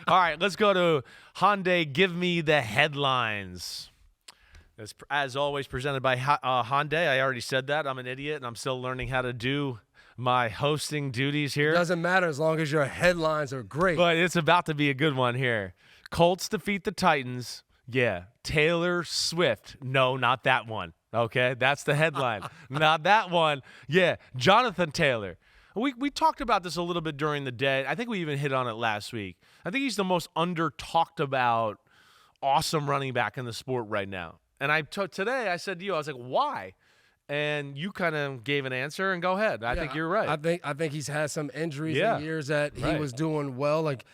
All right, let's go to Hyundai. Give me the headlines. As always, presented by Hyundai. I already said that. I'm an idiot, and I'm still learning how to do my hosting duties here. It doesn't matter as long as your headlines are great. But it's about to be a good one here. Colts defeat the Titans. Yeah. Taylor Swift. No, not that one. Okay, that's the headline. Not that one. Yeah, Jonathan Taylor. We talked about this a little bit during the day. I think we even hit on it last week. I think he's the most under-talked about awesome running back in the sport right now. And today I said to you, I was like, why? And you kind of gave an answer, and go ahead. I think you're right. I think he's had some injuries in years that he was doing well. Like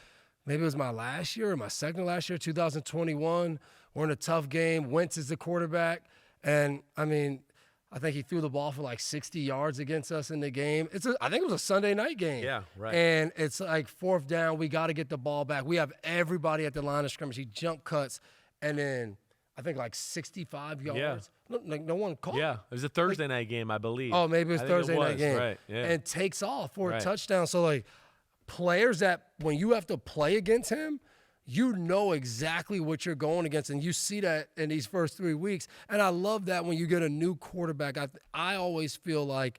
maybe it was my last year or my second last year, 2021. We're in a tough game. Wentz is the quarterback. And, I mean, I think he threw the ball for like 60 yards against us in the game. I think it was a Sunday night game. Yeah, right. And it's like fourth down. We got to get the ball back. We have everybody at the line of scrimmage. He jump cuts, and then I think like 65 yards. Yeah. No one caught. Yeah, it was a Thursday night game, I believe. Oh, maybe it was Thursday night game. Right, yeah. And takes off for a touchdown. So, like, players that when you have to play against him, you know exactly what you're going against, and you see that in these first 3 weeks. And I love that when you get a new quarterback. I always feel like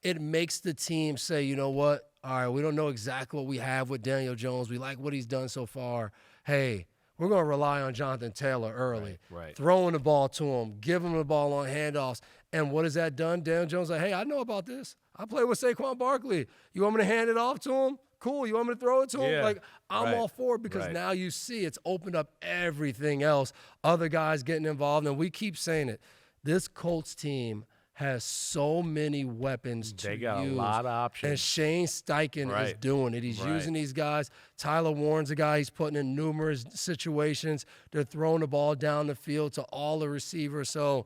it makes the team say, you know what, all right, we don't know exactly what we have with Daniel Jones. We like what he's done so far. Hey, we're going to rely on Jonathan Taylor early. Right. Throwing the ball to him, giving him the ball on handoffs. And what has that done? Daniel Jones like, hey, I know about this. I play with Saquon Barkley. You want me to hand it off to him? Cool. You want me to throw it to him? Yeah. Like, I'm all for it because now you see it's opened up everything else. Other guys getting involved. And we keep saying it. This Colts team has so many weapons to use. They got a lot of options. And Shane Steichen is doing it. He's using these guys. Tyler Warren's a guy he's putting in numerous situations. They're throwing the ball down the field to all the receivers. So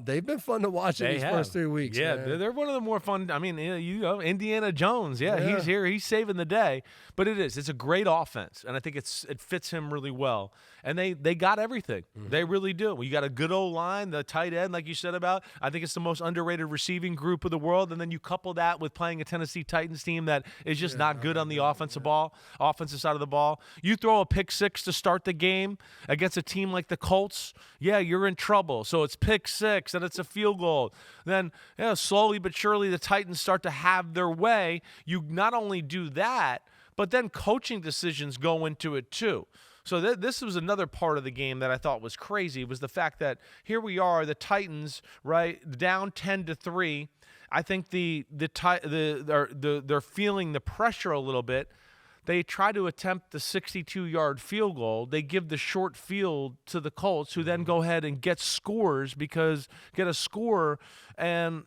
they've been fun to watch in these first 3 weeks. Yeah, man. they're one of the more fun. I mean, you know, Indiana Jones. Yeah, he's here. He's saving the day. But it's a great offense, and I think it fits him really well. And they got everything. Mm-hmm. They really do. You got a good old line, the tight end, like you said about. I think it's the most underrated receiving group of the world. And then you couple that with playing a Tennessee Titans team that is just not good on the offensive side of the ball. You throw a pick six to start the game against a team like the Colts, you're in trouble. So it's pick six, and it's a field goal. Then slowly but surely the Titans start to have their way. You not only do that, but then coaching decisions go into it too. So this was another part of the game that I thought was crazy, was the fact that here we are, the Titans, right, down 10-3. I think they're feeling the pressure a little bit. They try to attempt the 62-yard field goal. They give the short field to the Colts, who then go ahead and get a score, and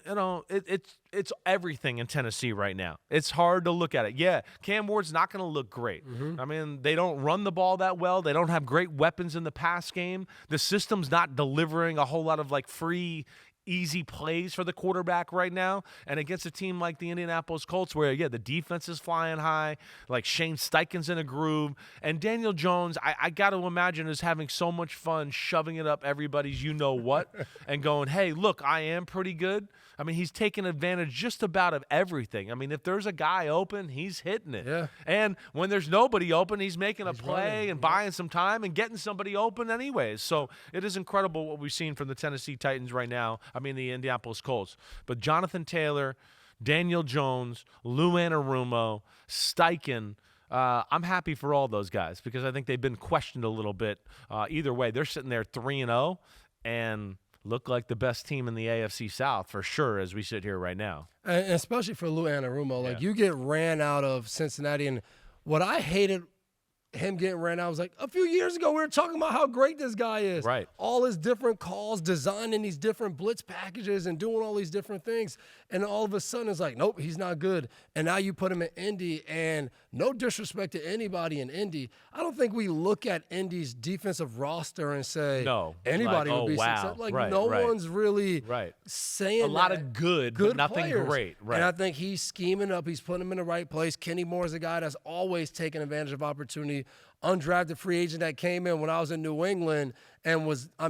it's everything in Tennessee right now. It's hard to look at it. Yeah, Cam Ward's not going to look great. Mm-hmm. I mean, they don't run the ball that well. They don't have great weapons in the pass game. The system's not delivering a whole lot of like free, easy plays for the quarterback right now. And against a team like the Indianapolis Colts where, the defense is flying high, like Shane Steichen's in a groove, and Daniel Jones, I got to imagine, is having so much fun shoving it up everybody's you-know-what and going, hey, look, I am pretty good. I mean, he's taking advantage just about of everything. I mean, if there's a guy open, he's hitting it. Yeah. And when there's nobody open, he's making a play and buying some time and getting somebody open anyways. So it is incredible what we've seen from the Tennessee Titans right now. I mean, the Indianapolis Colts. But Jonathan Taylor, Daniel Jones, Lou Anarumo, Steichen, I'm happy for all those guys because I think they've been questioned a little bit. Either way, they're sitting there 3-0 and look like the best team in the AFC South for sure as we sit here right now. And especially for Lou Anarumo. Like, you get ran out of Cincinnati, and what I hated him getting ran out was like a few years ago we were talking about how great this guy is. Right. All his different calls, designing these different blitz packages and doing all these different things. And all of a sudden it's like, nope, he's not good. And now you put him in Indy, and no disrespect to anybody in Indy, I don't think we look at Indy's defensive roster and say anybody would be successful. Like one's really saying a lot of good but nothing players. Great. Right. And I think he's scheming up. He's putting them in the right place. Kenny Moore's a guy that's always taking advantage of opportunity. Undrafted free agent that came in when I was in New England and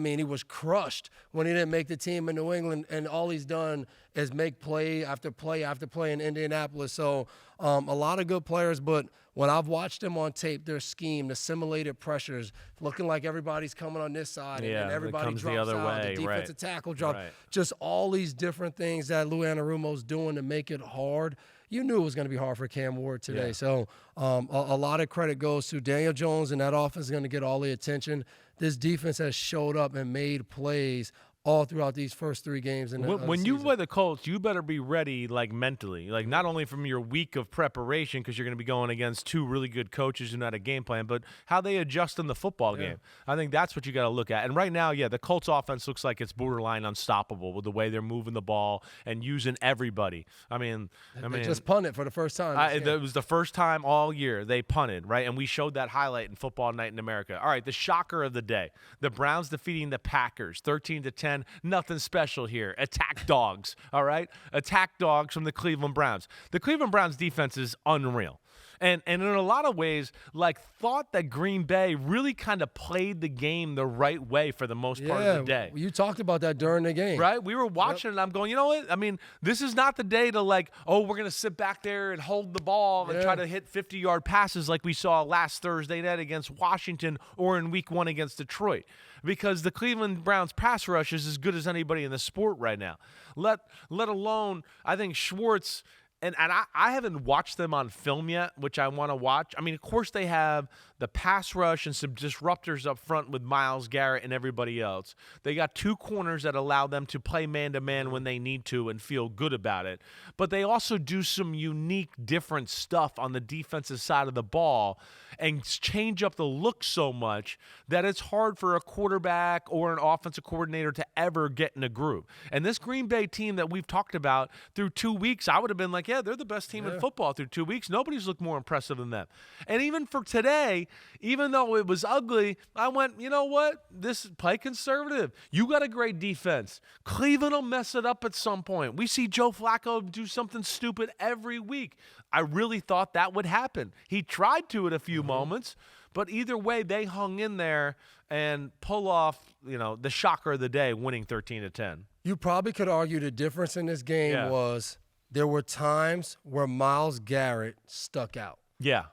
he was crushed when he didn't make the team in New England, and all he's done is make play after play after play in Indianapolis. So a lot of good players, but when I've watched them on tape, their scheme, the simulated pressures, looking like everybody's coming on this side and everybody comes drops the other out. way, The defensive tackle drop. Right. Just all these different things that Lou Anarumo's doing to make it hard. You knew it was going to be hard for Cam Ward today. Yeah. So a lot of credit goes to Daniel Jones, and that offense is going to get all the attention. This defense has showed up and made plays all throughout these first 3 games. When you play the Colts, you better be ready, like mentally, like not only from your week of preparation, because you're going to be going against 2 really good coaches who know how to game plan, but how they adjust in the football game. I think that's what you got to look at. And right now, the Colts offense looks like it's borderline unstoppable with the way they're moving the ball and using everybody. I mean, they just punted for the first time. It was the first time all year they punted, right? And we showed that highlight in Football Night in America. All right, the shocker of the day: the Browns defeating the Packers 13-10. Nothing special here. Attack dogs, all right? Attack dogs from the Cleveland Browns. The Cleveland Browns defense is unreal. And in a lot of ways, like, thought that Green Bay really kind of played the game the right way for the most part of the day. You talked about that during the game. Right? We were watching it, and I'm going, you know what? I mean, this is not the day to, like, we're going to sit back there and hold the ball and try to hit 50-yard passes like we saw last Thursday night against Washington or in Week 1 against Detroit. Because the Cleveland Browns pass rush is as good as anybody in the sport right now. Let alone, I think Schwartz. And I haven't watched them on film yet, which I want to watch. I mean, of course, they have the pass rush and some disruptors up front with Myles Garrett and everybody else. They got 2 corners that allow them to play man-to-man when they need to and feel good about it. But they also do some unique, different stuff on the defensive side of the ball and change up the look so much that it's hard for a quarterback or an offensive coordinator to ever get in a groove. And this Green Bay team that we've talked about through 2 weeks, I would have been like, they're the best team in football through 2 weeks. Nobody's looked more impressive than them. And even for today, even though it was ugly, I went, you know what? This play conservative. You got a great defense. Cleveland will mess it up at some point. We see Joe Flacco do something stupid every week. I really thought that would happen. He tried to at a few moments, but either way, they hung in there and pull off, the shocker of the day, winning 13-10. You probably could argue the difference in this game was there were times where Myles Garrett stuck out. Yeah.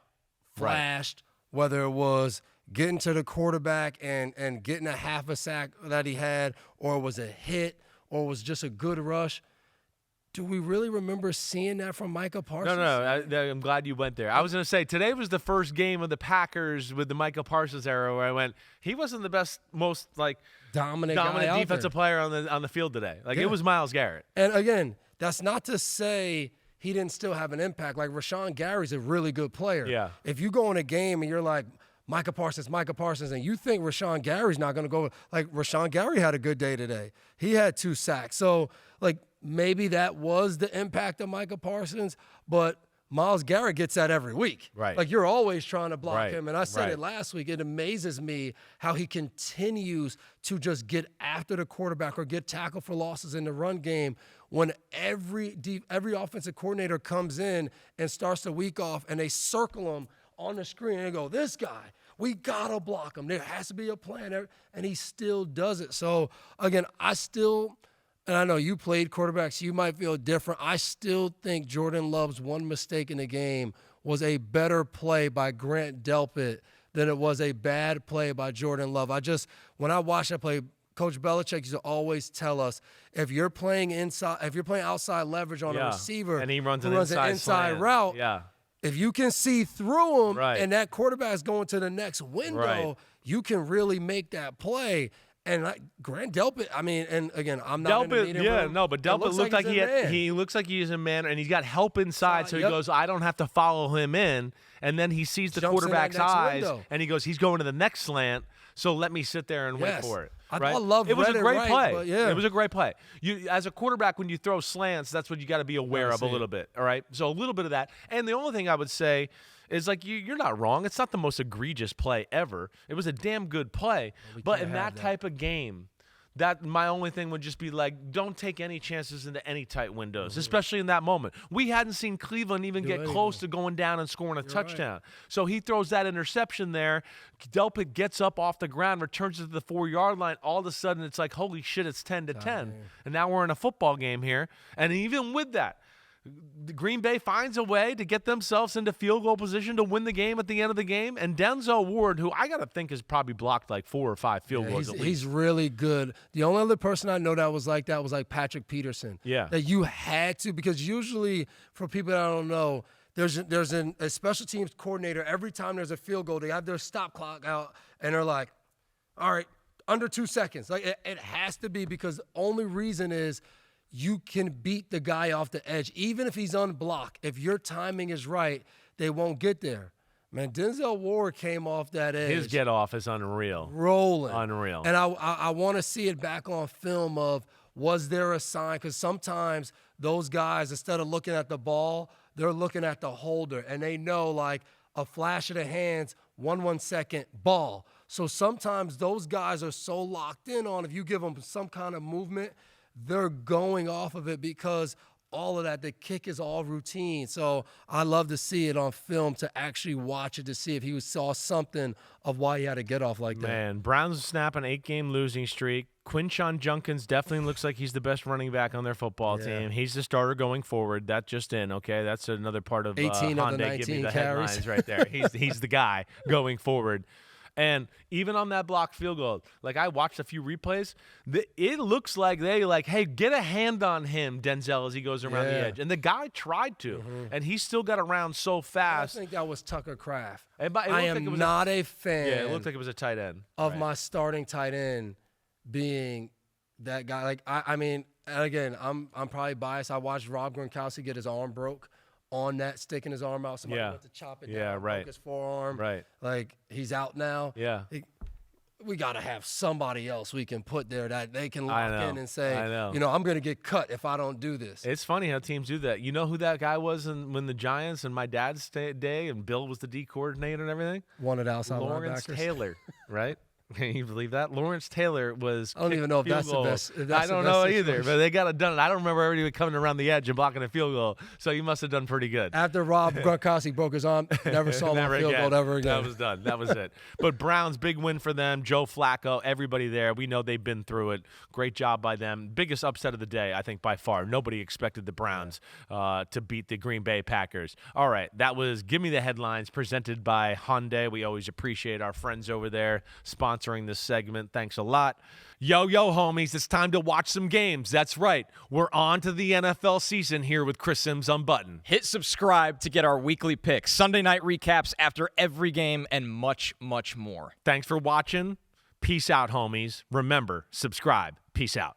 Flashed, whether it was getting to the quarterback and getting a half a sack that he had, or it was a hit, or it was just a good rush. Do we really remember seeing that from Micah Parsons? No. I'm glad you went there. I was going to say, today was the first game of the Packers with the Micah Parsons era where I went, he wasn't the best, most, dominant defensive player on the field today. It was Myles Garrett. And, again, that's not to say he didn't still have an impact. Like, Rashawn Gary's a really good player. Yeah. If you go in a game and you're like, Micah Parsons, and you think Rashawn Gary's not going to go, Rashawn Gary had a good day today. He had 2 sacks. So, maybe that was the impact of Micah Parsons, but Myles Garrett gets that every week. Right. You're always trying to block him. And I said it last week. It amazes me how he continues to just get after the quarterback or get tackled for losses in the run game when every offensive coordinator comes in and starts the week off and they circle him on the screen and they go, this guy, we got to block him. There has to be a plan. And he still does it. So, again, and I know you played quarterbacks, you might feel different. I still think Jordan Love's one mistake in the game was a better play by Grant Delpit than it was a bad play by Jordan Love. When I watched that play, Coach Belichick used to always tell us, if you're playing outside leverage on a receiver and he runs an inside route, if you can see through him and that quarterback is going to the next window, you can really make that play. And Grant Delpit, and again, I'm not in the meeting room. But Delpit looked like he looks like he's a man, and he's got help inside, so he goes, I don't have to follow him in, and then he sees the quarterback's eyes, and he goes, he's going to the next slant, so let me sit there and wait for it. I love it was a great play. But It was a great play. You, as a quarterback, when you throw slants, that's what you got to be aware of a little bit, all right? So a little bit of that. And the only thing I would say is you're not wrong. It's not the most egregious play ever. It was a damn good play. But in that type of game, that my only thing would just be don't take any chances into any tight windows, especially in that moment. We hadn't seen Cleveland even get close to going down and scoring a touchdown. So he throws that interception there. Delpit gets up off the ground, returns it to the 4-yard line. All of a sudden, it's holy shit, it's 10-10. And now we're in a football game here. And even with that, Green Bay finds a way to get themselves into field goal position to win the game at the end of the game. And Denzel Ward, who I got to think has probably blocked like 4 or 5 field goals at least. He's really good. The only other person I know that was like Patrick Peterson. Yeah. That you had to, because usually for people that I don't know, there's a special teams coordinator. Every time there's a field goal, they have their stop clock out, and they're like, all right, under 2 seconds. Like it has to be, because the only reason is you can beat the guy off the edge. Even if he's unblocked, if your timing is right, they won't get there. Man, Denzel Ward came off that edge. His get off is unreal. Rolling. Unreal. And I want to see it back on film of, was there a sign? Because sometimes those guys, instead of looking at the ball, they're looking at the holder, and they know like a flash of the hands, 1 second, ball. So sometimes those guys are so locked in on, if you give them some kind of movement, they're going off of it, because all of that, the kick is all routine. So I love to see it on film, to actually watch it, to see if he saw something of why he had to get off like that. Man, Browns snap an 8-game losing streak. Quinshon Judkins definitely looks like he's the best running back on their football team. He's the starter going forward. That just in, okay? That's another part of 18 of the Hyundai 19 give me the carries. headlines right there. He's the guy going forward. And even on that blocked field goal, like I watched a few replays, it looks like they like, hey, get a hand on him, Denzel, as he goes around the edge. And the guy tried to, and he still got around so fast. I think that was Tucker Kraft. I am not a fan. Yeah, it looked like it was a tight end. Of my starting tight end being that guy. Like, I mean, and again, I'm probably biased. I watched Rob Gronkowski get his arm broke on that, sticking his arm out. Somebody went to chop it down, broke his forearm. Right. Like, he's out now. Yeah. We got to have somebody else we can put there that they can lock in and say, I'm going to get cut if I don't do this. It's funny how teams do that. You know who that guy was when the Giants and my dad's day and Bill was the D coordinator and everything? Wanted outside Lawrence linebackers. Taylor, right? Can you believe that? Lawrence Taylor was. I don't even know if that's the best. I don't know either, but they got it done. I don't remember everybody coming around the edge and blocking a field goal, so you must have done pretty good. After Rob Gronkowski broke his arm, never saw him field goal ever again. That was done. That was it. But Browns, big win for them. Joe Flacco, everybody there. We know they've been through it. Great job by them. Biggest upset of the day, I think, by far. Nobody expected the Browns to beat the Green Bay Packers. All right, that was Give Me the Headlines, presented by Hyundai. We always appreciate our friends over there sponsoring this segment. Thanks a lot. Yo, homies, it's time to watch some games. That's right. We're on to the NFL season here with Chris Simms Unbuttoned. Hit subscribe to get our weekly picks, Sunday night recaps after every game, and much, much more. Thanks for watching. Peace out, homies. Remember, subscribe. Peace out.